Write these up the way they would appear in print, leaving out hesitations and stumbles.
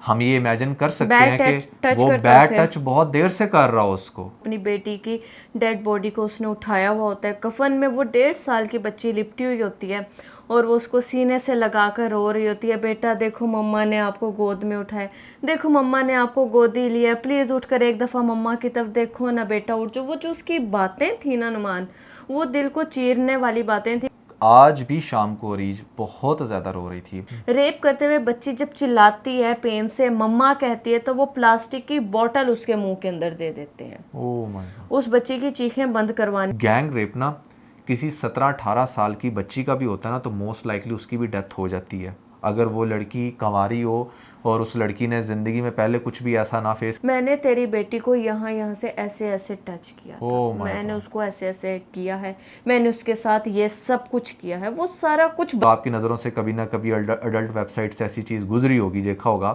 हम ये इमेजिन कर सकते बैड हैं टच कि वो करता बैड उसे। टच बहुत देर से कर रहा हो उसको। अपनी बेटी की डेड बॉडी को उसने उठाया हुआ होता है, कफन में वो 1.5 साल की बच्ची लिपटी हुई होती है और वो उसको सीने से लगाकर रो रही होती है, बेटा देखो मम्मा ने आपको गोद में उठाया, देखो मम्मा ने आपको गोदी लिया, प्लीज उठकर एक दफा मम्मा की तरफ देखो ना बेटा, उठ जो। वो जो उसकी बातें थी ना नुमान, वो दिल को चीरने वाली बातें थी। आज भी शाम को अरीज बहुत ज़्यादा रो रही थी। रेप करते हुए बच्ची जब चिल्लाती है पेन से, मम्मा कहती है, तो वो प्लास्टिक की बोतल उसके मुंह के अंदर दे देते हैं ओह माय उस बच्ची की चीखें बंद करवाने। गॉड। गैंग रेप ना किसी 17-18 साल की बच्ची का भी होता है ना, तो मोस्ट लाइकली उसकी भी डेथ हो जाती है अगर वो लड़की कंवारी हो और उस लड़की ने ज़िंदगी में पहले कुछ भी ऐसा ना फेस। मैंने तेरी बेटी को यहाँ यहाँ से ऐसे ऐसे टच किया था, ओह माय मैंने गॉड। उसको ऐसे ऐसे किया है, मैंने उसके साथ ये सब कुछ किया है, वो सारा कुछ तो आपकी नज़रों से कभी ना कभी अडल्ट वेबसाइट से ऐसी चीज़ गुजरी होगी, देखा होगा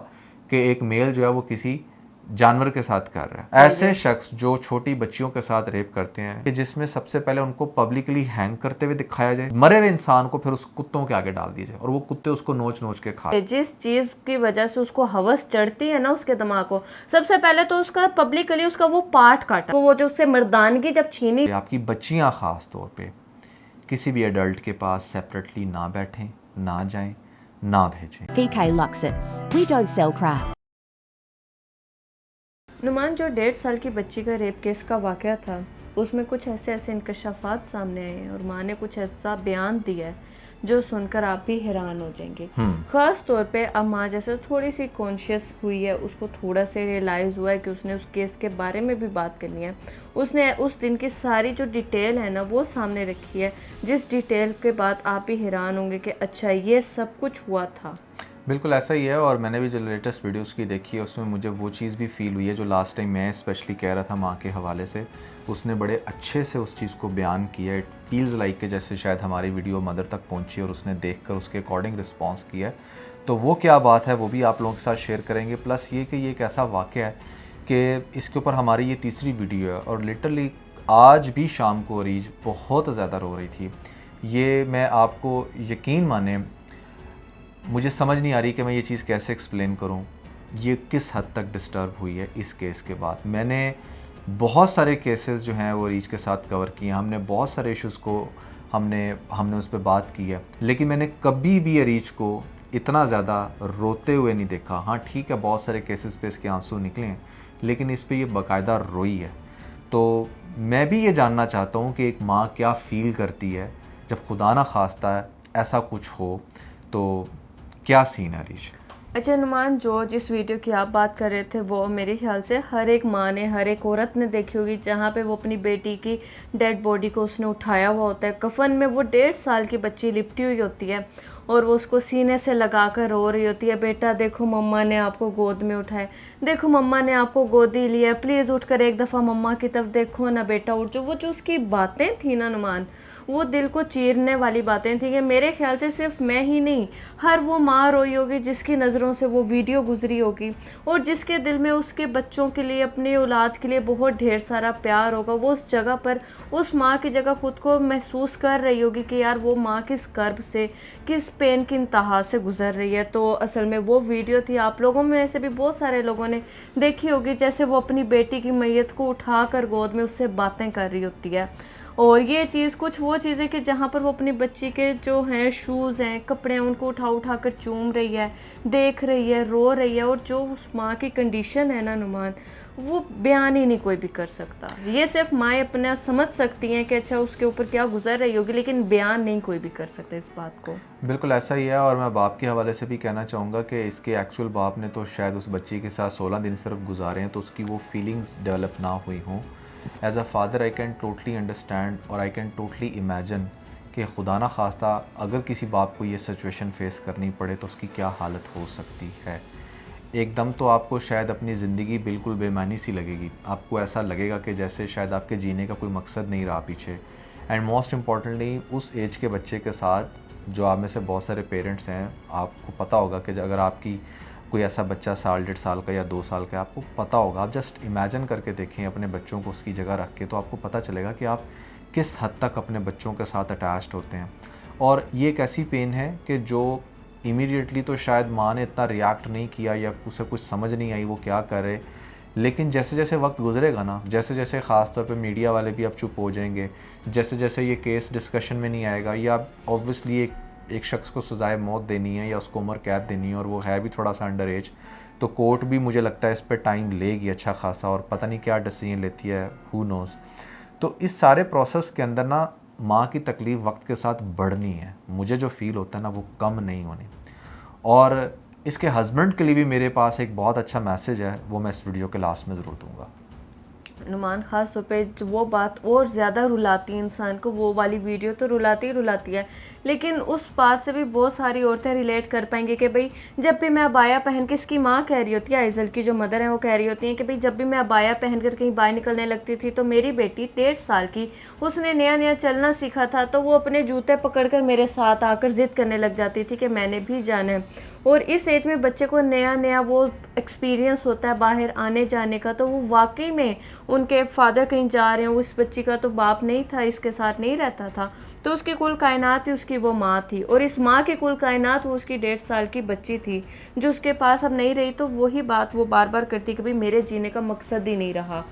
कि एक मेल जो है वो किसी जानवर के साथ कर रहा है। ऐसे शख्स जो छोटी बच्चियों के साथ रेप करते हैं कि जिसमें सबसे पहले उनको पब्लिकली हैंग करते हुए दिखाया जाए, मरे हुए इंसान को फिर उस कुत्तों के आगे डाल दिया जाए और वो कुत्ते उसको नोच नोच के खा। जिस चीज की वजह से उसको हवस चढ़ती है ना उसके दिमाग को, सबसे पहले तो उसका पब्लिकली उसका वो पार्ट काटा, तो वो जो उससे मर्दानगी जब छीनी। आपकी बच्चियां खास तौर पे किसी भी एडल्ट के पास सेपरेटली ना बैठें, ना जाएं, ना भेजें। VK Luxus. We don't sell crap. Numan, जो 1.5 साल की बच्ची का रेप केस का वाकया था, उसमें कुछ ऐसे ऐसे इंकशाफात सामने आए हैं और माँ ने कुछ ऐसा बयान दिया है जो सुनकर आप भी हैरान हो जाएंगे। खास तौर पे अब माँ जैसे थोड़ी सी कॉन्शियस हुई है, उसको थोड़ा से रियलाइज़ हुआ है कि उसने उस केस के बारे में भी बात करनी है। उसने उस दिन की सारी जो डिटेल है ना वो सामने रखी है, जिस डिटेल के बाद आप भी हैरान होंगे कि अच्छा ये सब कुछ हुआ था। बिल्कुल ऐसा ही है। और मैंने भी जो लेटेस्ट वीडियोस की देखी है उसमें मुझे वो चीज़ भी फील हुई है जो लास्ट टाइम मैं स्पेशली कह रहा था माँ के हवाले से। उसने बड़े अच्छे से उस चीज़ को बयान किया। इट फील्स लाइक कि जैसे शायद हमारी वीडियो मदर तक पहुँची और उसने देखकर उसके अकॉर्डिंग रिस्पॉन्स किया है। तो वो क्या बात है वो भी आप लोगों के साथ शेयर करेंगे। प्लस ये कि ये एक ऐसा वाक़या है कि इसके ऊपर हमारी ये तीसरी वीडियो है और लिटरली आज भी शाम को अरीज बहुत ज़्यादा रो रही थी। ये मैं आपको यकीन माने, मुझे समझ नहीं आ रही कि मैं ये चीज़ कैसे एक्सप्लेन करूं। ये किस हद तक डिस्टर्ब हुई है इस केस के बाद। मैंने बहुत सारे केसेस जो हैं वो रीच के साथ कवर किए, हमने बहुत सारे इश्यूज़ को हमने उस पर बात की है, लेकिन मैंने कभी भी रीच को इतना ज़्यादा रोते हुए नहीं देखा। हाँ ठीक है, बहुत सारे केसेस पे इसके आंसू निकले हैं, लेकिन इस पे ये बाकायदा रोई है। तो मैं भी ये जानना चाहता हूँ कि एक माँ क्या फ़ील करती है जब खुदा ना खास्ता ऐसा कुछ हो, तो क्या सीन है रीच? अच्छा नुमान, जो जिस वीडियो की आप बात कर रहे थे वो मेरे ख्याल से हर एक माँ ने, हर एक औरत ने देखी होगी, जहाँ पे वो अपनी बेटी की डेड बॉडी को उसने उठाया हुआ होता है, कफन में वो 1.5 साल की बच्ची लिपटी हुई होती है और वो उसको सीने से लगाकर रो रही होती है, बेटा देखो मम्मा ने आपको गोद में उठाया, देखो मम्मा ने आपको गोदी लिया, प्लीज़ उठकर एक दफ़ा मम्मा की तरफ देखो ना बेटा, उठ जो। वो जो उसकी बातें थी ना नुमान, वो दिल को चीरने वाली बातें थी कि मेरे ख्याल से सिर्फ मैं ही नहीं, हर वो माँ रोई होगी जिसकी नज़रों से वो वीडियो गुजरी होगी और जिसके दिल में उसके बच्चों के लिए, अपनी औलाद के लिए बहुत ढेर सारा प्यार होगा। वो उस जगह पर, उस माँ की जगह खुद को महसूस कर रही होगी कि यार वो माँ किस कर्ब से, किस पेन की इंतहा से गुजर रही है। तो असल में वो वीडियो थी, आप लोगों में से भी बहुत सारे लोगों ने देखी होगी, जैसे वो अपनी बेटी की मैयत को उठाकर गोद में उससे बातें कर रही होती है। और ये चीज़ कुछ वो चीज़ें कि जहाँ पर वो अपनी बच्ची के जो हैं शूज़ हैं, कपड़े हैं, उनको उठा उठा कर चूम रही है, देख रही है, रो रही है। और जो उस माँ की कंडीशन है ना नुमान, वो बयान ही नहीं कोई भी कर सकता। ये सिर्फ माएँ अपना समझ सकती हैं कि अच्छा उसके ऊपर क्या गुजर रही होगी, लेकिन बयान नहीं कोई भी कर सकता इस बात को। बिल्कुल ऐसा ही है। और मैं बाप के हवाले से भी कहना चाहूँगा कि इसके एक्चुअल बाप ने तो शायद उस बच्ची के साथ 16 दिन सिर्फ गुजारे हैं, तो उसकी वो फीलिंग्स डेवलप ना हुई हों। As a father I can totally understand और आई कैन टोटली इमेजिन कि खुदा ना खास्ता अगर किसी बाप को ये सिचुएशन फेस करनी पड़े तो उसकी क्या हालत हो सकती है। एकदम तो आपको शायद अपनी ज़िंदगी बिल्कुल बेमानी सी लगेगी, आपको ऐसा लगेगा कि जैसे शायद आपके जीने का कोई मकसद नहीं रहा पीछे। एंड मोस्ट इम्पॉर्टेंटली उस एज के बच्चे के साथ जो आप में से बहुत सारे पेरेंट्स हैं, आपको पता होगा कि अगर आपकी कोई ऐसा बच्चा 1.5 साल का या 2 साल का, आपको पता होगा, आप जस्ट इमेजिन करके देखें अपने बच्चों को उसकी जगह रख के, तो आपको पता चलेगा कि आप किस हद तक अपने बच्चों के साथ अटैच्ड होते हैं। और ये एक ऐसी पेन है कि जो इमीडिएटली तो शायद माँ ने इतना रिएक्ट नहीं किया या उसे कुछ समझ नहीं आई वो क्या करे, लेकिन जैसे जैसे वक्त गुजरेगा ना, जैसे जैसे ख़ास तौर पे मीडिया वाले भी अब चुप हो जाएंगे, जैसे जैसे ये केस डिस्कशन में नहीं आएगा, या ऑब्वियसली एक शख्स को सज़ाए मौत देनी है या उसको उम्र कैद देनी है और वो है भी थोड़ा सा अंडर एज, तो कोर्ट भी मुझे लगता है इस पर टाइम लेगी अच्छा खासा, और पता नहीं क्या डिसीजन लेती है, हु नोज़। तो इस सारे प्रोसेस के अंदर ना माँ की तकलीफ़ वक्त के साथ बढ़नी है, मुझे जो फ़ील होता है ना वो कम नहीं होनी। और इसके हस्बैंड के लिए भी मेरे पास एक बहुत अच्छा मैसेज है, वो मैं इस वीडियो के लास्ट में ज़रूर दूंगा। नुमान, ख़ास तौर पे जो वो बात और ज़्यादा रुलाती है इंसान को, वो वाली वीडियो तो रुलाती ही रुलाती है, लेकिन उस बात से भी बहुत सारी औरतें रिलेट कर पाएंगी कि भाई जब भी मैं अबाया पहन के, इसकी माँ कह रही होती है, आइजल की जो मदर है वो कह रही होती है कि भाई जब भी मैं अबाया पहन कर कहीं बाहर निकलने लगती थी तो मेरी बेटी 1.5 साल की, उसने नया नया चलना सीखा था, तो वो अपने जूते पकड़कर मेरे साथ आकर ज़िद करने लग जाती थी कि मैंने भी जाना है। और इस एज में बच्चे को नया नया वो एक्सपीरियंस होता है बाहर आने जाने का, तो वो वाकई में उनके फादर कहीं जा रहे हैं, उस बच्ची का तो बाप नहीं था, इसके साथ नहीं रहता था, तो उसकी कुल कायनात ही उसकी वो माँ थी, और इस माँ की कुल कायनात वो उसकी 1.5 साल की बच्ची थी जो उसके पास अब नहीं रही। तो वही बात वो बार बार करती कि भाई मेरे जीने का मकसद ही नहीं रहा।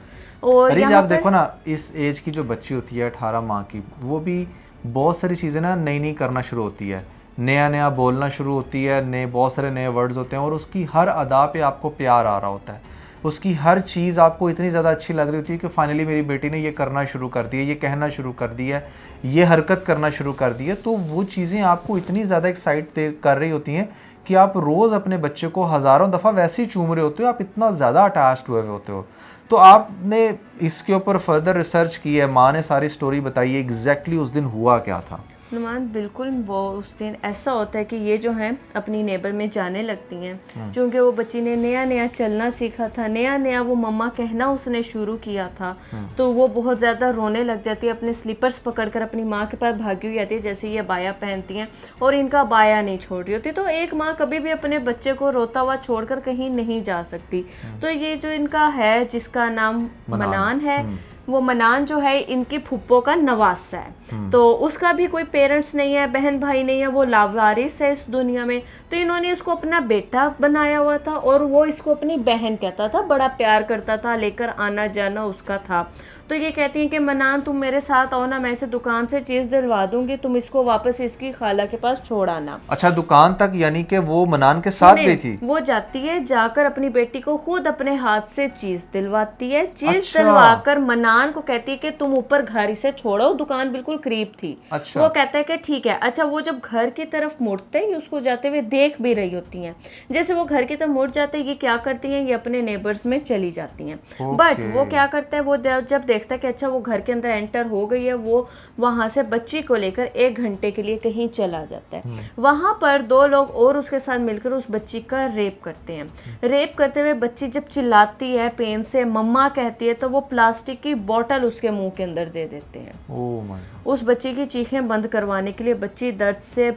और अरे आप देखो ना, इस एज की जो बच्ची होती है 18 माह की, वो भी बहुत सारी चीज़ें ना नई नई करना शुरू होती है, नया नया बोलना शुरू होती है, नए बहुत सारे नए वर्ड्स होते हैं, और उसकी हर अदा पे आपको प्यार आ रहा होता है, उसकी हर चीज़ आपको इतनी ज़्यादा अच्छी लग रही होती है कि फाइनली मेरी बेटी ने ये करना शुरू कर दिया, ये कहना शुरू कर दिया, ये हरकत करना शुरू कर दी है। तो वो चीज़ें आपको इतनी ज़्यादा एक्साइट कर रही होती हैं कि आप रोज़ अपने बच्चे को हज़ारों दफ़ा वैसे ही चूम रहे होते हो, आप इतना ज़्यादा अटैच्ड हुए होते हो। तो आपने इसके ऊपर फर्दर रिसर्च की है, माँ ने सारी स्टोरी बताई है, एग्जैक्टली उस दिन हुआ क्या था? नुमान, बिल्कुल वो उस दिन ऐसा होता है कि ये जो हैं अपनी नेबर में जाने लगती हैं, क्योंकि वो बच्ची ने नया नया चलना सीखा था, नया नया वो मम्मा कहना उसने शुरू किया था, तो वो बहुत ज़्यादा रोने लग जाती है, अपने स्लीपर्स पकड़कर अपनी माँ के पास भागी हुई आती है, जैसे ये बाया पहनती हैं और इनका बाया नहीं छोड़ रही होती। तो एक माँ कभी भी अपने बच्चे को रोता हुआ छोड़कर कहीं नहीं जा सकती। तो ये जो इनका है, जिसका नाम मनान है, वो मनान जो है इनकी फुप्पो का नवासा है, तो उसका भी कोई पेरेंट्स नहीं है, बहन भाई नहीं है, वो लावारिस है इस दुनिया में। तो इन्होंने इसको अपना बेटा बनाया हुआ था और वो इसको अपनी बहन कहता था, बड़ा प्यार करता था, लेकर आना जाना उसका था। तो ये कहती हैं कि मनान तुम मेरे साथ आओ ना, मैं इसे दुकान से चीज़ दिलवा दूंगी, तुम इसको वापस इसकी खाला के पास छोड़ आना। अच्छा, दुकान तक, यानी कि वो मनान के साथ गई थी? वो जाती है, जाकर अपनी बेटी को खुद अपने हाथ से चीज दिलवाती है। चीज दिलवाकर मनान को कहती है कि तुम ऊपर घर से छोड़ो, दुकान बिल्कुल करीब थी। अच्छा। वो कहता है कि ठीक है। अच्छा, वो जब घर की तरफ मुड़ते ही उसको जाते हुए देख भी रही होती हैं। जैसे वो घर की तरफ मुड़ जाते हैं, ये क्या करती हैं, ये अपने नेबर्स में चली जाती हैं। बट वो क्या करता है, वो जब देखता है कि अच्छा वो घर के अंदर एंटर हो गई है, वो वहां से बच्ची को लेकर 1 घंटे के लिए कहीं चला जाता है। वहां पर 2 लोग और उसके साथ मिलकर उस बच्ची का रेप करते हैं। रेप करते हुए बच्ची जब चिल्लाती है, पेन से मम्मा कहती है, तो वो प्लास्टिक की बोतल उसके मुंह के अंदर दे देते हैं। Oh my God. उस बच्ची की चीखें बंद करवाने के लिए बच्ची दर्द से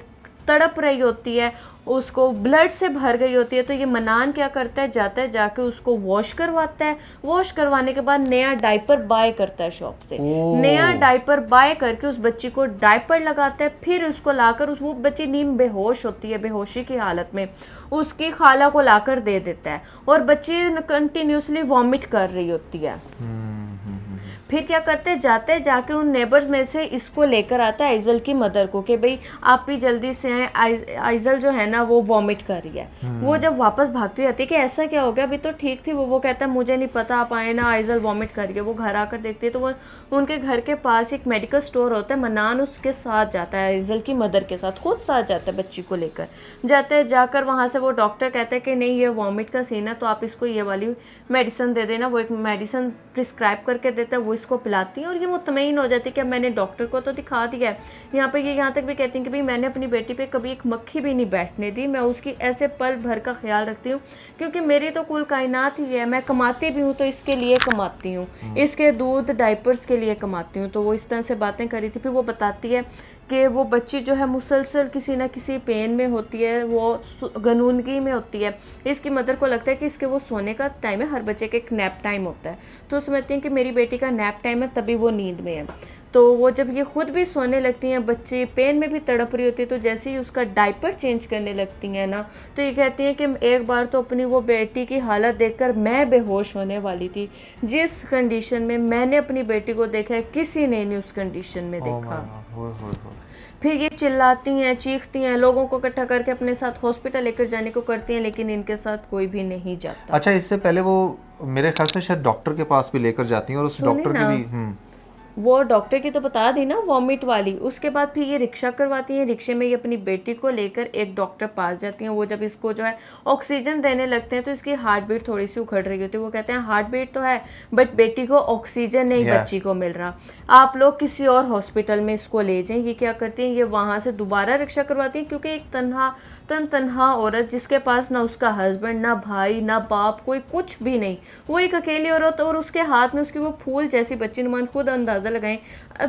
तड़प रही होती है, उसको ब्लड से भर गई होती है। तो ये मनान क्या करता है, जाता है, जाके उसको वॉश करवाता है। वॉश करवाने के बाद नया डायपर बाय करता है शॉप से। नया डायपर बाय करके उस बच्ची को डायपर लगाता है, फिर उसको लाकर वो बच्ची नीम बेहोश होती है, बेहोशी की हालत में उसकी खाला को लाकर दे देता है, और बच्ची कंटिन्यूसली वॉमिट कर रही होती है। फिर क्या करते हैं, जाते हैं, जाके उन नेबर्स में से इसको लेकर आता है आइजल की मदर को कि भाई आप भी जल्दी से आए, आइजल जो है ना वो वॉमिट कर रही है। वो जब वापस भागती आती है कि ऐसा क्या हो गया, अभी तो ठीक थी। वो कहता है मुझे नहीं पता, आप आए ना, आइजल वॉमिट कर रही है। वो घर आकर देखती है तो वो उनके घर के पास एक मेडिकल स्टोर होता है। मनान उसके साथ जाता है, आइजल की मदर के साथ खुद साथ जाता है, बच्ची को लेकर जाते हैं। जाकर वहाँ से वो डॉक्टर कहता है कि नहीं, ये वॉमिट का सीन है, तो आप इसको ये वाली मेडिसिन दे देना। वो एक मेडिसिन प्रिस्क्राइब करके देता है, वो इसको पिलाती हैं, और ये मुतमईन हो जाती है कि मैंने डॉक्टर को तो दिखा दिया है। यहाँ पे ये यहाँ तक भी कहती हैं कि भाई मैंने अपनी बेटी पे कभी एक मक्खी भी नहीं बैठने दी, मैं उसकी ऐसे पल भर का ख्याल रखती हूँ, क्योंकि मेरी तो कुल कायनात ही है। मैं कमाती भी हूँ तो इसके लिए कमाती हूँ, इसके दूध डाइपर्स के लिए कमाती हूँ। तो वो इस तरह से बातें करी थी। फिर वो बताती है कि वो बच्ची जो है मुसलसल किसी ना किसी पेन में होती है, वो गनूनगी में होती है। इसकी मदर को लगता है कि इसके वो सोने का टाइम है, हर बच्चे का एक नैप टाइम होता है। तो समझती हैं कि मेरी बेटी का नैप टाइम है, तभी वो नींद में है। तो वो जब ये खुद भी सोने लगती हैं, बच्चे पेन में भी तड़प रही होती है, तो जैसे ही उसका डायपर चेंज करने लगती हैं ना, तो ये कहती हैं कि एक बार तो अपनी वो बेटी की हालत देखकर मैं बेहोश होने वाली थी। जिस कंडीशन में मैंने अपनी बेटी को देखा है, किसी ने नहीं उस कंडीशन में देखा। फिर ये चिल्लाती हैं, चीखती हैं, लोगों को इकट्ठा करके अपने साथ हॉस्पिटल लेकर जाने को करती हैं, लेकिन इनके साथ कोई भी नहीं जाता। अच्छा, इससे पहले वो मेरे ख्याल से शायद डॉक्टर के पास भी लेकर जाती हैं और उस डॉक्टर की भी वो डॉक्टर की तो बता दी ना, वॉमिट वाली। उसके बाद फिर ये रिक्शा करवाती हैं, रिक्शे में ये अपनी बेटी को लेकर एक डॉक्टर पास जाती हैं। वो जब इसको जो है ऑक्सीजन देने लगते हैं तो इसकी हार्ट बीट थोड़ी सी उखड़ रही होती है। वो कहते हैं हार्ट बीट तो है बट बेटी को ऑक्सीजन नहीं बच्ची को मिल रहा, आप लोग किसी और हॉस्पिटल में इसको ले जाएं। ये क्या करती हैं, ये वहाँ से दोबारा रिक्शा करवाती हैं, क्योंकि एक तन्हा औरत जिसके पास ना उसका हस्बैंड, ना भाई, ना बाप, कोई कुछ भी नहीं, वो एक अकेली औरत, और उसके हाथ में उसकी वो फूल जैसी बच्ची, नुमान खुद अंदाज़ा लगाएं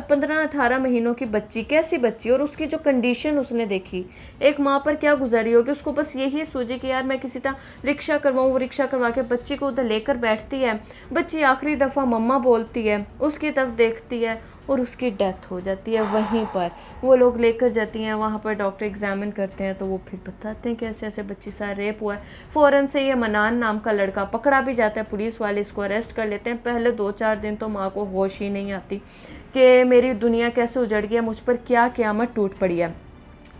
15-18 महीनों की बच्ची, कैसी बच्ची, और उसकी जो कंडीशन उसने देखी, एक माँ पर क्या गुजरी होगी। उसको बस यही सूझी कि यार मैं किसी तरह रिक्शा करवाऊँ। वो रिक्शा करवा के बच्ची को उधर लेकर बैठती है, बच्ची आखिरी दफ़ा मम्मा बोलती है, उसकी तरफ देखती है और उसकी डेथ हो जाती है वहीं पर। वो लोग लेकर जाती हैं, वहाँ पर डॉक्टर एग्जामिन करते हैं तो वो फिर बताते हैं कि ऐसे ऐसे बच्ची साथ रेप हुआ है। फ़ौरन से ये मनान नाम का लड़का पकड़ा भी जाता है, पुलिस वाले इसको अरेस्ट कर लेते हैं। पहले 2-4 दिन तो माँ को होश ही नहीं आती कि मेरी दुनिया कैसे उजड़ गई है, मुझ पर क्या क़यामत टूट पड़ी है।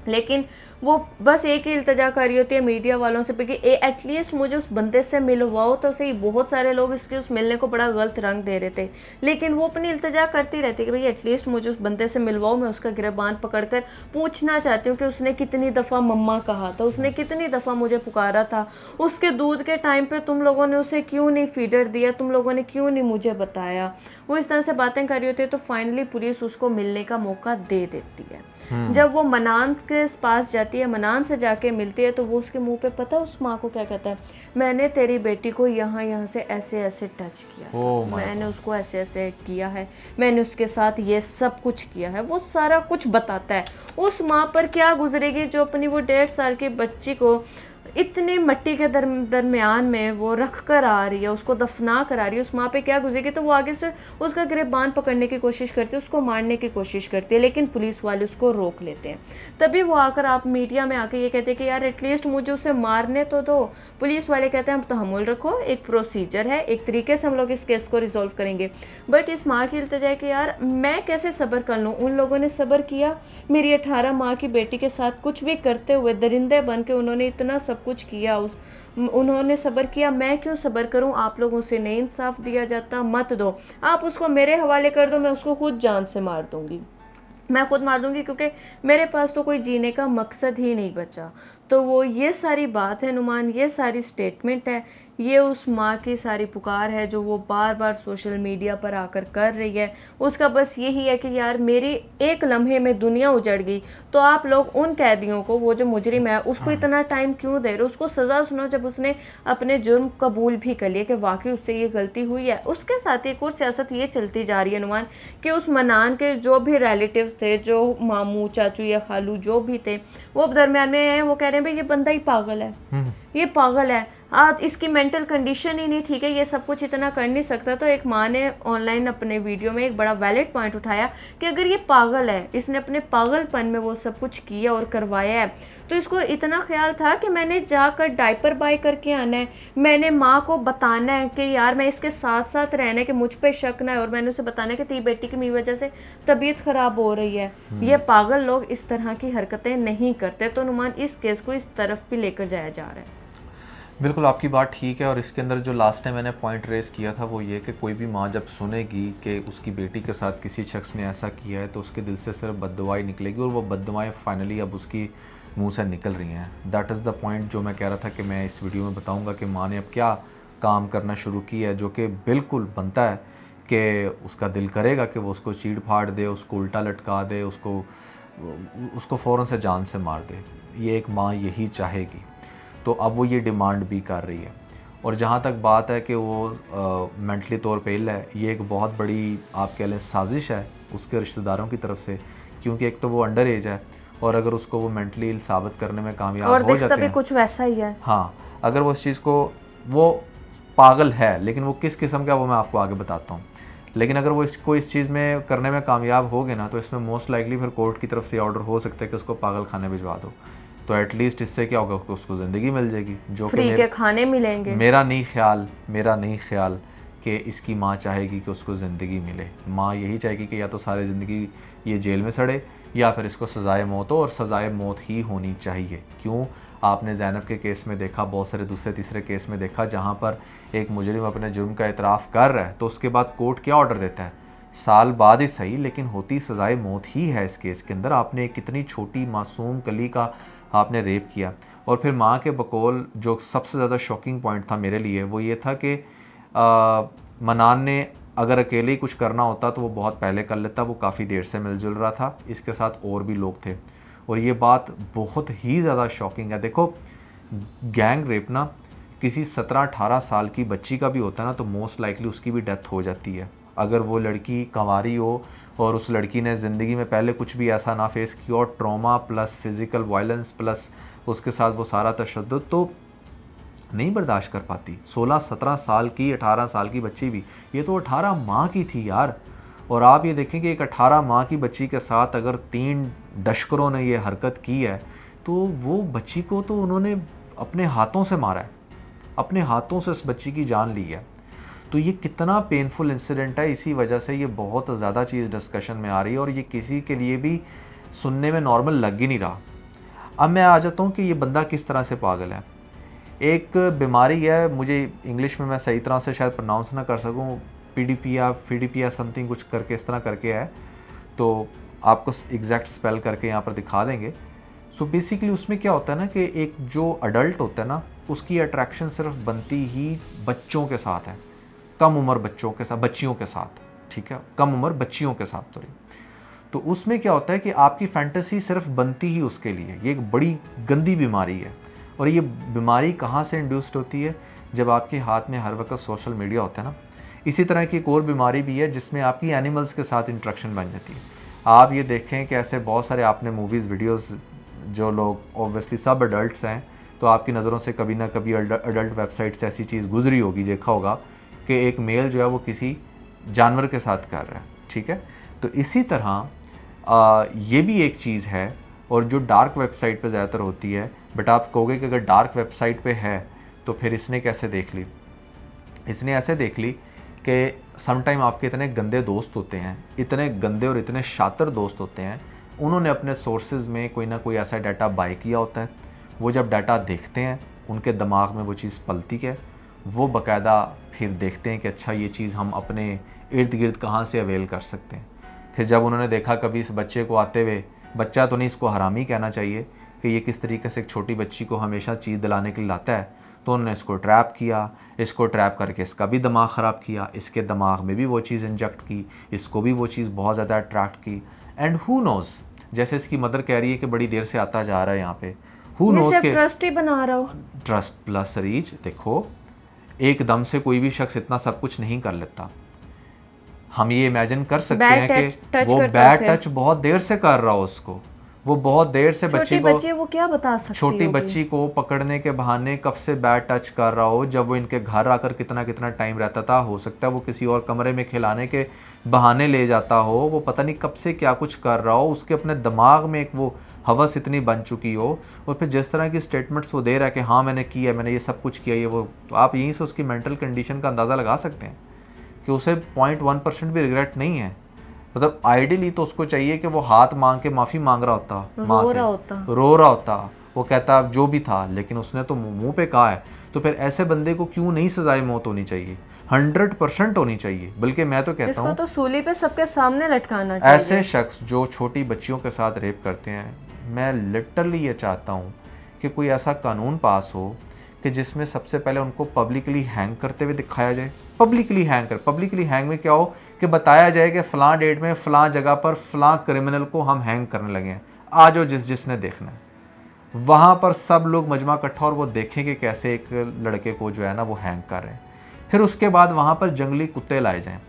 लेकिन वो बस एक ही इल्तजा कर रही होती है मीडिया वालों से कि एटलीस्ट मुझे उस बंदे से मिलवाओ तो सही। बहुत सारे लोग इसके उस मिलने को बड़ा गलत रंग दे रहे थे, लेकिन वो अपनी इल्तजा करती रहती कि भाई एटलीस्ट मुझे उस बंदे से मिलवाओ, मैं उसका गिरबान पकड़कर पूछना चाहती हूँ कि उसने कितनी दफ़ा मम्मा कहा था, उसने कितनी दफ़ा मुझे पुकारा था, उसके दूध के टाइम पर तुम लोगों ने उसे क्यों नहीं फीडर दिया, तुम लोगों ने क्यों नहीं मुझे बताया। वो इस तरह से बातें कर रही होती है। तो फाइनली पुलिस उसको मिलने का मौका दे देती है। जब वो मनान के पास जाती है, मनान से जाके मिलती है, तो वो उसके मुंह पे पता है उस माँ को क्या कहता है, मैंने तेरी बेटी को यहाँ से ऐसे ऐसे टच किया, मैंने उसको ऐसे ऐसे किया है, मैंने उसके साथ ये सब कुछ किया है। वो सारा कुछ बताता है। उस माँ पर क्या गुजरेगी जो अपनी वो 1.5 साल की बच्ची को इतनी मिट्टी के दरमियान में वो रख कर आ रही है, उसको दफना कर आ रही है, उस माँ पे क्या गुजरेगी। तो वो आगे से उसका गिरबान पकड़ने की कोशिश करती है, उसको मारने की कोशिश करती है, लेकिन पुलिस वाले उसको रोक लेते हैं। तभी वो आकर आप मीडिया में आके ये कहते हैं कि यार एटलीस्ट मुझे उसे मारने तो दो। पुलिस वाले कहते हैं तो तहम्मुल रखो, एक प्रोसीजर है, एक तरीके से हम लोग इस केस को रिजॉल्व करेंगे। बट इस माँ की इल्तिजा है कि यार मैं कैसे सब्र कर लूँ, उन लोगों ने सब्र किया, मेरी 18 माह की बेटी के साथ कुछ भी करते हुए दरिंदे बन के उन्होंने इतना सब कुछ किया, उन्होंने सब्र किया, मैं क्यों सब्र करूं। आप लोगों से नहीं इंसाफ दिया जाता, मत दो, आप उसको मेरे हवाले कर दो, मैं उसको खुद जान से मार दूंगी, मैं खुद मार दूंगी, क्योंकि मेरे पास तो कोई जीने का मकसद ही नहीं बचा। तो वो ये सारी बात है नुमान, ये सारी स्टेटमेंट है, ये उस माँ की सारी पुकार है जो वो बार बार सोशल मीडिया पर आकर कर रही है। उसका बस यही है कि यार मेरी एक लम्हे में दुनिया उजड़ गई, तो आप लोग उन कैदियों को, वो जो मुजरिम है उसको इतना टाइम क्यों दे रहे हो, उसको सज़ा सुनाओ जब उसने अपने जुर्म कबूल भी कर लिया कि वाकई उससे ये गलती हुई है। उसके साथ एक और सियासत ये चलती जा रही है नुमान कि उस मनान के जो भी रिलेटिव्स थे, जो मामू चाचू या खालू जो भी थे, वो दरमियान में हैं, वो कह रहे हैं भाई ये बंदा ही पागल है, ये पागल है, इसकी मेंटल कंडीशन ही नहीं ठीक है, ये सब कुछ इतना कर नहीं सकता। तो एक माँ ने ऑनलाइन अपने वीडियो में एक बड़ा वैलिड पॉइंट उठाया कि अगर ये पागल है, इसने अपने पागलपन में वो सब कुछ किया और करवाया है, तो इसको इतना ख्याल था कि मैंने जाकर डायपर बाय करके आना है, मैंने माँ को बताना है कि यार मैं इसके साथ साथ रहना है, कि मुझ पर शक ना है, और मैंने उसे बताना है कि तेरी बेटी की मेरी वजह से तबीयत ख़राब हो रही है। ये पागल लोग इस तरह की हरकतें नहीं करते। तो नुमान इस केस को इस तरफ भी लेकर जाया जा रहा है। बिल्कुल आपकी बात ठीक है। और इसके अंदर जो लास्ट टाइम मैंने पॉइंट रेस किया था वो ये कि कोई भी माँ जब सुनेगी कि उसकी बेटी के साथ किसी शख्स ने ऐसा किया है तो उसके दिल से सिर्फ बद्दुआएं निकलेगी, और वो बद्दुआएं फाइनली अब उसकी मुंह से निकल रही हैं। दैट इज़ द पॉइंट जो मैं कह रहा था कि मैं इस वीडियो में बताऊंगा कि माँ ने अब क्या काम करना शुरू किया है, जो कि बिल्कुल बनता है कि उसका दिल करेगा कि वो उसको चीड़ फाड़ दे, उसको उल्टा लटका दे, उसको फ़ौरन से जान से मार दे। ये एक माँ यही चाहेगी। तो अब वो ये डिमांड भी कर रही है। और जहाँ तक बात है कि वो मेंटली तौर पे इल है, ये एक बहुत बड़ी आप कह लें साजिश है उसके रिश्तेदारों की तरफ से, क्योंकि एक तो वो अंडर एज है, और अगर उसको वो मेंटली इल साबित करने में कामयाब हो जाते हैं, कुछ वैसा ही है। हाँ, अगर वो इस चीज़ को, वो पागल है लेकिन वो किस किस्म का, वो मैं आपको आगे बताता हूँ। लेकिन अगर वो इसको इस चीज़ में करने में कामयाब हो गए ना, तो इसमें मोस्ट लाइकली फिर कोर्ट की तरफ से ऑर्डर हो सकता है कि उसको पागल खाने भिजवा दो। तो एटलीस्ट इससे क्या होगा, उसको ज़िंदगी मिल जाएगी, जो कि फ्री के खाने मिलेंगे। मेरा नहीं ख्याल कि इसकी माँ चाहेगी कि उसको ज़िंदगी मिले। माँ यही चाहेगी कि या तो सारी ज़िंदगी ये जेल में सड़े या फिर इसको सज़ाए मौत हो, और सज़ाए मौत ही होनी चाहिए। क्यों? आपने ज़ैनब के केस में देखा, बहुत सारे दूसरे तीसरे केस में देखा, जहाँ पर एक मुजरिम अपने जुर्म का इतराफ़ कर रहा है तो उसके बाद कोर्ट क्या ऑर्डर देता है, साल बाद ही सही लेकिन होती सज़ाए मौत ही है। इस केस के अंदर आपने एक कितनी छोटी मासूम कली का आपने रेप किया। और फिर माँ के बकौल जो सबसे ज़्यादा शॉकिंग पॉइंट था मेरे लिए वो ये था कि मनान ने अगर अकेले ही कुछ करना होता तो वो बहुत पहले कर लेता, वो काफ़ी देर से मिलजुल रहा था, इसके साथ और भी लोग थे। और ये बात बहुत ही ज़्यादा शॉकिंग है। देखो, गैंग रेप ना किसी 17-18 साल की बच्ची का भी होता है ना, तो मोस्ट लाइकली उसकी भी डेथ हो जाती है। अगर वो लड़की कंवारी हो और उस लड़की ने ज़िंदगी में पहले कुछ भी ऐसा ना फेस किया और trauma plus physical violence plus उसके साथ वो सारा तशद्दुद, तो नहीं बर्दाश्त कर पाती। 16-17 साल की, 18 साल की बच्ची भी, ये तो 18 माह की थी यार। और आप ये देखें कि एक 18 माह की बच्ची के साथ अगर 3 डश्करों ने ये हरकत की है तो वो बच्ची को तो उन्होंने अपने हाथों से मारा है, अपने हाथों से उस बच्ची की जान ली है। तो ये कितना पेनफुल इंसिडेंट है, इसी वजह से ये बहुत ज़्यादा चीज़ डिस्कशन में आ रही है और ये किसी के लिए भी सुनने में नॉर्मल लग ही नहीं रहा। अब मैं आ जाता हूँ कि ये बंदा किस तरह से पागल है। एक बीमारी है, मुझे इंग्लिश में मैं सही तरह से शायद प्रोनाउंस ना कर सकूँ, पीडीपी या समथिंग कुछ करके इस तरह करके है, तो आपको एग्जैक्ट स्पेल करके यहाँ पर दिखा देंगे। सो बेसिकली उसमें क्या होता है ना कि एक जो अडल्ट होता है ना, उसकी अट्रैक्शन सिर्फ बनती ही बच्चों के साथ है, कम उम्र बच्चों के साथ, बच्चियों के साथ, ठीक है, कम उम्र बच्चियों के साथ, सॉरी। तो उसमें क्या होता है कि आपकी फैंटेसी सिर्फ बनती ही उसके लिए। ये एक बड़ी गंदी बीमारी है। और ये बीमारी कहाँ से इंड्यूस्ड होती है? जब आपके हाथ में हर वक्त सोशल मीडिया होता है ना। इसी तरह की एक और बीमारी भी है जिसमें आपकी एनिमल्स के साथ इंट्रैक्शन बन जाती है। आप ये देखें कि ऐसे बहुत सारे आपने मूवीज़ वीडियोस, जो लोग ऑब्वियसली सब अडल्ट्स हैं, तो आपकी नज़रों से कभी ना कभी अडल्ट वेबसाइट से ऐसी चीज़ गुजरी होगी, देखा होगा कि एक मेल जो है वो किसी जानवर के साथ कर रहा है, ठीक है। तो इसी तरह ये भी एक चीज़ है, और जो डार्क वेबसाइट पे ज़्यादातर होती है। बट आप कहोगे कि अगर डार्क वेबसाइट पे है तो फिर इसने कैसे देख ली? इसने ऐसे देख ली कि समटाइम आपके इतने गंदे दोस्त होते हैं, इतने गंदे और इतने शातिर दोस्त होते हैं, उन्होंने अपने सोर्सेज में कोई ना कोई ऐसा डाटा बाय किया होता है। वो जब डाटा देखते हैं उनके दिमाग में वो चीज़ पलती है, वो बाकायदा फिर देखते हैं कि अच्छा ये चीज़ हम अपने इर्द गिर्द कहाँ से अवेल कर सकते हैं। फिर जब उन्होंने देखा कभी इस बच्चे को आते हुए, बच्चा तो नहीं इसको हरामी कहना चाहिए, कि ये किस तरीके से एक छोटी बच्ची को हमेशा चीज़ दिलाने के लिए लाता है, तो उन्होंने इसको ट्रैप किया, इसको ट्रैप करके इसका भी दिमाग ख़राब किया, इसके दिमाग में भी वो चीज़ इंजेक्ट की, इसको भी वो चीज़ बहुत ज़्यादा अट्रैक्ट की। एंड हु नोज़, जैसे इसकी मदर कह रही है कि बड़ी देर से आता जा रहा है यहाँ पे, हु नोज़ के ट्रस्ट ही बना रहा हो। Trust plus reach. देखो, एकदम से कोई भी शख्स इतना सब कुछ नहीं कर लेता। हम ये इमेजिन कर सकते हैं कि वो बैड टच बहुत देर से कर रहा हो, उसको वो बहुत देर से बच्ची वो क्या बता सकती छोटी बच्ची को पकड़ने के बहाने कब से बैड टच कर रहा हो, जब वो इनके घर आकर कितना कितना टाइम रहता था। हो सकता है वो किसी और कमरे में खिलाने के बहाने ले जाता हो, वो पता नहीं कब से क्या कुछ कर रहा हो, उसके अपने दिमाग में एक वो हवस इतनी बन चुकी हो। और फिर जिस तरह की स्टेटमेंट्स वो दे रहा है कि हाँ मैंने किया, मैंने ये सब कुछ किया, ये वो, तो आप यहीं से उसकी मेंटल कंडीशन का अंदाज़ा लगा सकते हैं कि उसे 0.1% भी रिग्रेट नहीं है। मतलब आइडियली तो उसको चाहिए कि वो हाथ मांग के माफ़ी मांग रहा होता, माँ से रो रहा होता, वो कहता जो भी था, लेकिन उसने तो मुंह पे कहा है। तो फिर ऐसे बंदे को क्यों नहीं सजाए मौत होनी चाहिए? 100% होनी चाहिए। बल्कि मैं तो कहता हूँ तो सूली पे सबके सामने लटकाना चाहिए। ऐसे शख्स जो छोटी बच्चियों के साथ रेप करते हैं, मैं लिटरली ये चाहता हूँ कि कोई ऐसा कानून पास हो कि जिसमें सबसे पहले उनको पब्लिकली हैंग करते हुए दिखाया जाए। पब्लिकली हैंग में क्या हो कि बताया जाए कि फ़लाँ डेट में फ़लाँ जगह पर फ़लाँ क्रिमिनल को हम हैंग करने लगे हैं, आ जाओ जिसने देखना है। वहाँ पर सब लोग मजमा इकट्ठा और वो देखें कि कैसे एक लड़के को जो है ना वो हैंग कर रहे हैं। फिर उसके बाद वहाँ पर जंगली कुत्ते लाए जाएँ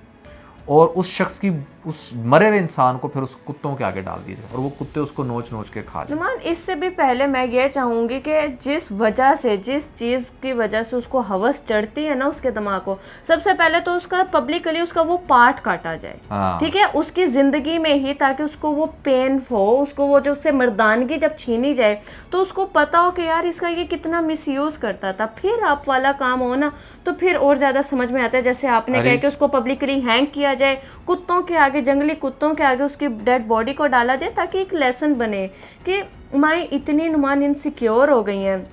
और उस शख्स की, उस मरे हुए इंसान को फिर उस कुत्तों के आगे डाल दिया जाए और वो कुत्ते उसको नोच नोच के खा जाए। नुमान, इससे भी पहले मैं ये चाहूँगी कि जिस वजह से, जिस चीज़ की वजह से उसको हवस चढ़ती है ना उसके दिमाग को, सबसे पहले तो उसका पब्लिकली उसका वो पार्ट काटा जाए, ठीक है, उसकी ज़िंदगी में ही, ताकि उसको वो पेन हो, उसको वो जो उससे मर्दानगी जब छीनी जाए तो उसको पता हो कि यार इसका ये कितना मिसयूज़ करता था। फिर आप वाला काम हो ना तो फिर और ज़्यादा समझ में आता है। जैसे आपने कहा कि उसको पब्लिकली हैंग किया जाए, कुत्तों के आगे, जंगली कुत्तों के आगे उसकी डेड बॉडी को डाला जाए, ताकि एक लेसन बने कि माँ इतनी नुमान इनसिक्योर हो गई हैं।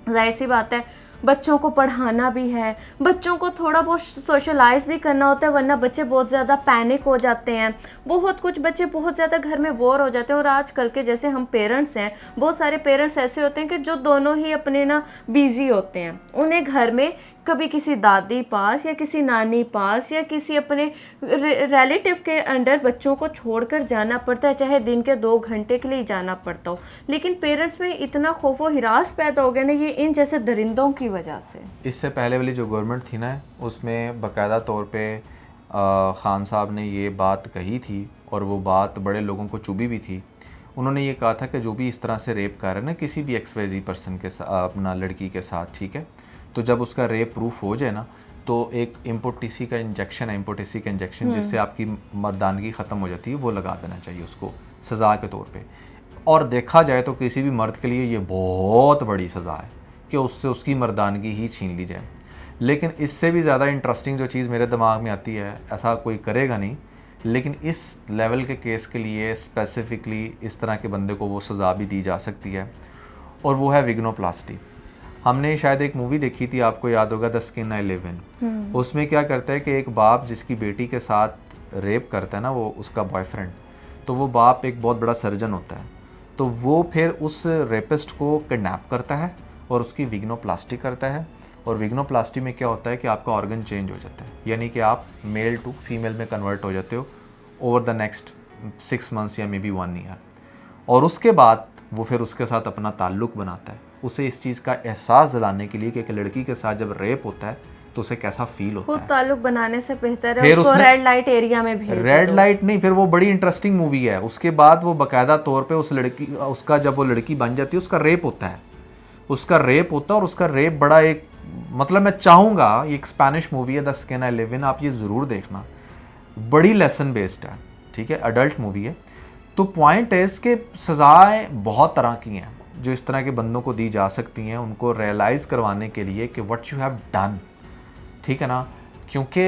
जाहिर सी बात है, बच्चों को पढ़ाना भी है, बच्चों को थोड़ा बहुत सोशलाइज भी करना होता है, वरना बच्चे बहुत ज़्यादा पैनिक हो जाते हैं, बहुत कुछ बच्चे बहुत ज़्यादा घर में बोर हो जाते हैं। और आजकल के जैसे हम पेरेंट्स हैं, बहुत सारे पेरेंट्स ऐसे होते हैं कि जो दोनों ही अपने ना बिजी होते हैं, उन्हें घर में कभी किसी दादी पास या किसी नानी पास या किसी अपने रिलेटिव के अंडर बच्चों को छोड़कर जाना पड़ता है, चाहे दिन के 2 घंटे के लिए जाना पड़ता हो। लेकिन पेरेंट्स में इतना खौफ व हिरास पैदा हो गया ना ये इन जैसे दरिंदों की वजह से। इससे पहले वाली जो गवर्नमेंट थी ना, उसमें बाकायदा तौर पे खान साहब ने ये बात कही थी और वो बात बड़े लोगों को चुभी भी थी। उन्होंने ये कहा था कि जो भी इस तरह से रेप कर रहे हैं ना किसी भी XYZ पर्सन के साथ, अपना लड़की के साथ, ठीक है, तो जब उसका रेप प्रूफ हो जाए ना तो एक इम्पोटिसी का इंजेक्शन है, इम्पोटिसी का इंजेक्शन जिससे आपकी मर्दानगी ख़त्म हो जाती है, वो लगा देना चाहिए उसको सज़ा के तौर पे। और देखा जाए तो किसी भी मर्द के लिए ये बहुत बड़ी सज़ा है कि उससे उसकी मर्दानगी ही छीन ली जाए। लेकिन इससे भी ज़्यादा इंटरेस्टिंग जो चीज़ मेरे दिमाग में आती है, ऐसा कोई करेगा नहीं, लेकिन इस लेवल के केस के लिए स्पेसिफ़िकली इस तरह के बंदे को वो सज़ा भी दी जा सकती है, और वो है विग्नोप्लास्टी। हमने शायद एक मूवी देखी थी, आपको याद होगा, the skin I live in. उसमें क्या करता है कि एक बाप जिसकी बेटी के साथ रेप करता है ना, वो उसका बॉयफ्रेंड, तो वो बाप एक बहुत बड़ा सर्जन होता है, तो वो फिर उस रेपिस्ट को किडनैप करता है और उसकी विग्नोप्लास्टी करता है। और विग्नोप्लास्टी में क्या होता है कि आपका ऑर्गन चेंज हो जाता है, यानी कि आप मेल टू फीमेल में कन्वर्ट हो जाते हो ओवर द नेक्स्ट 6 मंथ्स या मे बी 1 ईयर। और उसके बाद वो फिर उसके साथ अपना ताल्लुक़ बनाता है, उसे इस चीज़ का एहसास दिलाने के लिए कि एक लड़की के साथ जब रेप होता है तो उसे कैसा फील होता है। खुद ताल्लुक बनाने से बेहतर है उसको रेड लाइट एरिया में भेज दो। रेड लाइट नहीं, फिर वो बड़ी इंटरेस्टिंग मूवी है। उसके बाद वो बाकायदा तौर पे उस लड़की, उसका जब वो लड़की बन जाती है उसका रेप होता है, उसका रेप होता है। और उसका रेप बड़ा एक, मतलब मैं चाहूँगा, ये एक स्पेनिश मूवी है the skin I live in, आप ये ज़रूर देखना, बड़ी लेसन बेस्ड है, ठीक है, अडल्ट मूवी है। तो पॉइंट है इसके सज़ाएं बहुत तरह की हैं जो इस तरह के बंदों को दी जा सकती हैं, उनको रियलाइज़ करवाने के लिए कि व्हाट यू हैव डन, ठीक है ना। क्योंकि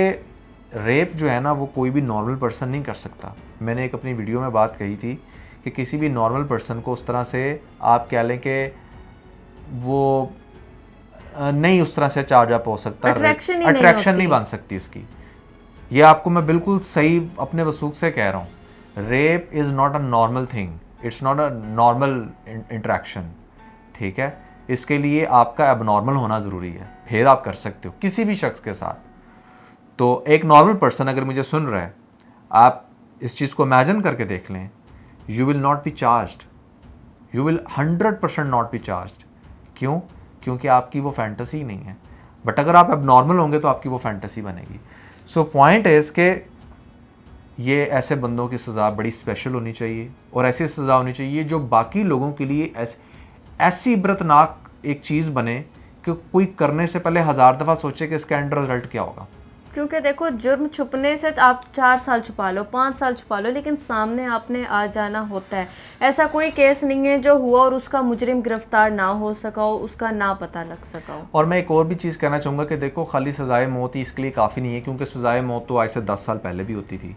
रेप जो है ना वो कोई भी नॉर्मल पर्सन नहीं कर सकता। मैंने एक अपनी वीडियो में बात कही थी कि किसी भी नॉर्मल पर्सन को उस तरह से आप कह लें कि वो नहीं उस तरह से चार्ज अप हो सकता, अट्रैक्शन नहीं बन सकती उसकी। ये आपको मैं बिल्कुल सही अपने वसूख से कह रहा हूँ। Rape is not a normal thing, it's not a normal interaction, ठीक है। इसके लिए आपका एबनॉर्मल होना ज़रूरी है, फिर आप कर सकते हो किसी भी शख्स के साथ। तो एक नॉर्मल पर्सन अगर मुझे सुन रहा है, आप इस चीज़ को इमेजिन करके देख लें, you will not be charged, you will 100% not be charged. क्यों? क्योंकि आपकी वो फैंटेसी नहीं है। बट अगर आप एबनॉर्मल होंगे तो आपकी वो फैंटेसी बनेगी। सो पॉइंट है इसके, ये ऐसे बंदों की सज़ा बड़ी स्पेशल होनी चाहिए और ऐसी सज़ा होनी चाहिए जो बाकी लोगों के लिए ऐसी इबरतनाक एक चीज़ बने कि कोई करने से पहले 1000 दफ़ा सोचे कि इसका एंड रिजल्ट क्या होगा। क्योंकि देखो, जुर्म छुपने से आप 4 साल छुपा लो, 5 साल छुपा लो, लेकिन सामने आपने आ जाना होता है। ऐसा कोई केस नहीं है जो हुआ और उसका मुजरिम गिरफ्तार ना हो सका हो, उसका ना पता लग सका हो। और मैं एक और भी चीज़ कहना चाहूँगा कि देखो, खाली सज़ाए मौत ही इसके लिए काफ़ी नहीं है, क्योंकि सज़ाए मौत तो आज से 10 साल पहले भी होती थी,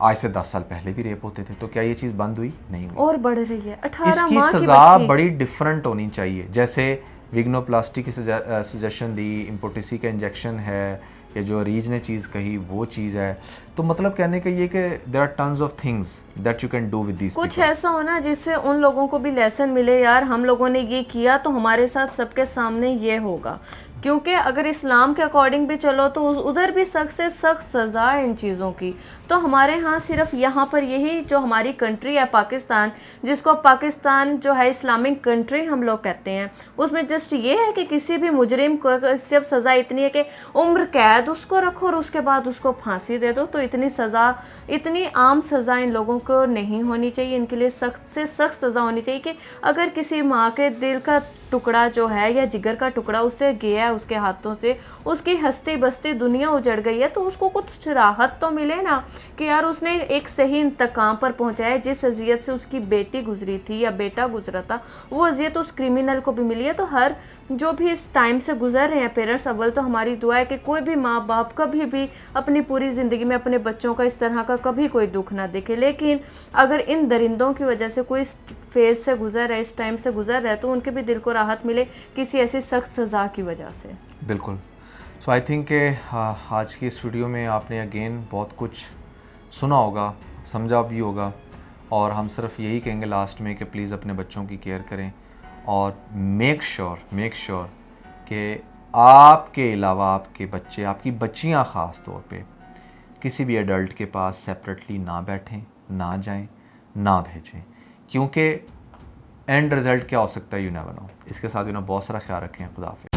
आज से 10 साल पहले भी रेप होते थे। तो क्या ये चीज़ बंद हुई? नहीं हुई, और बढ़ रही है। 18 इसकी माह की सज़ा बच्ची। बड़ी डिफरेंट होनी चाहिए। जैसे विग्नोप्लास्टी की सजेशन दी, इम्पोटिसी का इंजेक्शन है, या जो अरीज ने चीज़ कही वो चीज़ है। तो मतलब कहने का ये कि there are tons of things that you can do with these. कुछ ऐसा होना जिससे उन लोगों को भी लेसन मिले, यार हम लोगों ने ये किया तो हमारे साथ सबके सामने ये होगा। क्योंकि अगर इस्लाम के अकॉर्डिंग भी चलो तो उधर भी सख्त से सख्त सज़ा है इन चीज़ों की। तो हमारे यहाँ सिर्फ यहाँ पर यही जो हमारी कंट्री है पाकिस्तान, जिसको पाकिस्तान जो है इस्लामिक कंट्री हम लोग कहते हैं, उसमें जस्ट ये है कि किसी भी मुजरिम को सिर्फ सज़ा इतनी है कि उम्र कैद उसको रखो और उसके बाद उसको फांसी दे दो। तो इतनी सज़ा, इतनी आम सज़ा इन लोगों को नहीं होनी चाहिए। इनके लिए सख्त से सख्त सज़ा होनी चाहिए कि अगर किसी माँ के दिल का टुकड़ा जो है या जिगर का टुकड़ा उससे गया है उसके हाथों से, उसकी हंसती बसती दुनिया उजड़ गई है, तो उसको कुछ राहत तो मिले ना कि यार उसने एक सही इंतकाम पर पहुंचाया। जिस अजियत से उसकी बेटी गुजरी थी या बेटा गुजरा था, वो अजियत उस क्रिमिनल को भी मिली है। तो हर जो भी इस टाइम से गुजर रहे हैं पेरेंट्स, अव्वल तो हमारी दुआ है कि कोई भी माँ बाप कभी भी अपनी पूरी ज़िंदगी में अपने बच्चों का इस तरह का कभी कोई दुख ना देखे। लेकिन अगर इन दरिंदों की वजह से कोई फेज से गुजर रहा है, इस टाइम से गुजर रहा है, तो उनके भी दिल को राहत मिले किसी ऐसी सख्त सज़ा की वजह से। बिल्कुल। सो आई थिंक कि आज की इस वीडियो में आपने अगेन बहुत कुछ सुना होगा, समझा भी होगा, और हम सिर्फ यही कहेंगे लास्ट में कि प्लीज़ अपने बच्चों की केयर करें और मेक श्योर कि आपके अलावा आपके बच्चे, आपकी बच्चियां ख़ास तौर पे किसी भी एडल्ट के पास सेपरेटली ना बैठें, ना जाएं, ना भेजें, क्योंकि एंड रिज़ल्ट क्या हो सकता है यू नेवर नो। इसके साथ बहुत सारा ख्याल रखें। खुदा हाफिज़।